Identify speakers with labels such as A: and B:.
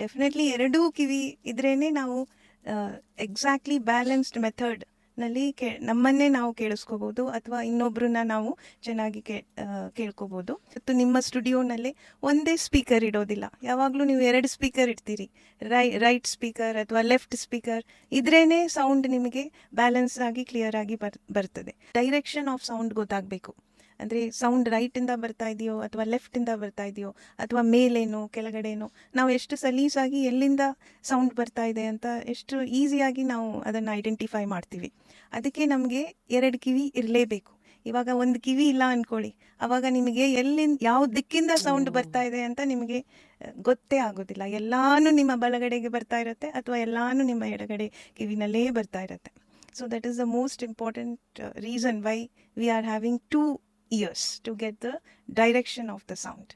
A: Definitely ಎರಡೂ ಕಿವಿ ಇದ್ರೇನೆ ನಾವು exactly balanced ಮೆಥಡ್ನಲ್ಲಿ ನಮ್ಮನ್ನೇ ನಾವು ಕೇಳಿಸ್ಕೋಬೋದು ಅಥವಾ ಇನ್ನೊಬ್ರನ್ನ ನಾವು ಚೆನ್ನಾಗಿ ಕೇಳ್ಕೋಬೋದು. ಮತ್ತು ನಿಮ್ಮ ಸ್ಟುಡಿಯೋನಲ್ಲಿ ಒಂದೇ ಸ್ಪೀಕರ್ ಇಡೋದಿಲ್ಲ, ಯಾವಾಗಲೂ ನೀವು 2 ಸ್ಪೀಕರ್ ಇಡ್ತೀರಿ. ರೈಟ್ ಸ್ಪೀಕರ್ ಅಥವಾ ಲೆಫ್ಟ್ ಸ್ಪೀಕರ್ ಇದ್ರೇನೆ ಸೌಂಡ್ ನಿಮಗೆ ಬ್ಯಾಲೆನ್ಸ್ ಆಗಿ ಕ್ಲಿಯರ್ ಆಗಿ ಬರ್ತದೆ. ಡೈರೆಕ್ಷನ್ ಆಫ್ ಸೌಂಡ್ ಗೊತ್ತಾಗಬೇಕು. ಅಂದರೆ ಸೌಂಡ್ ರೈಟಿಂದ ಬರ್ತಾ ಇದೆಯೋ ಅಥವಾ ಲೆಫ್ಟಿಂದ ಬರ್ತಾ ಇದೆಯೋ ಅಥವಾ ಮೇಲೇನೋ ಕೆಳಗಡೆನೋ, ನಾವು ಎಷ್ಟು ಸಲೀಸಾಗಿ ಎಲ್ಲಿಂದ ಸೌಂಡ್ ಬರ್ತಾ ಇದೆ ಅಂತ ಎಷ್ಟು ಈಸಿಯಾಗಿ ನಾವು ಅದನ್ನು ಐಡೆಂಟಿಫೈ ಮಾಡ್ತೀವಿ. ಅದಕ್ಕೆ ನಮಗೆ 2 ಕಿವಿ ಇರಲೇಬೇಕು. ಇವಾಗ ಒಂದು ಕಿವಿ ಇಲ್ಲ ಅಂದ್ಕೊಳ್ಳಿ, ಆವಾಗ ನಿಮಗೆ ಯಾವ ದಿಕ್ಕಿಂದ ಸೌಂಡ್ ಬರ್ತಾ ಇದೆ ಅಂತ ನಿಮಗೆ ಗೊತ್ತೇ ಆಗೋದಿಲ್ಲ. ಎಲ್ಲಾನು ನಿಮ್ಮ ಬಲಗಡೆಗೆ ಬರ್ತಾ ಇರುತ್ತೆ ಅಥವಾ ಎಲ್ಲಾನು ನಿಮ್ಮ ಎಡಗಡೆ ಕಿವಿನಲ್ಲೇ ಬರ್ತಾ ಇರುತ್ತೆ. So that is the most important reason why we are having 2 ears to get the direction of the sound.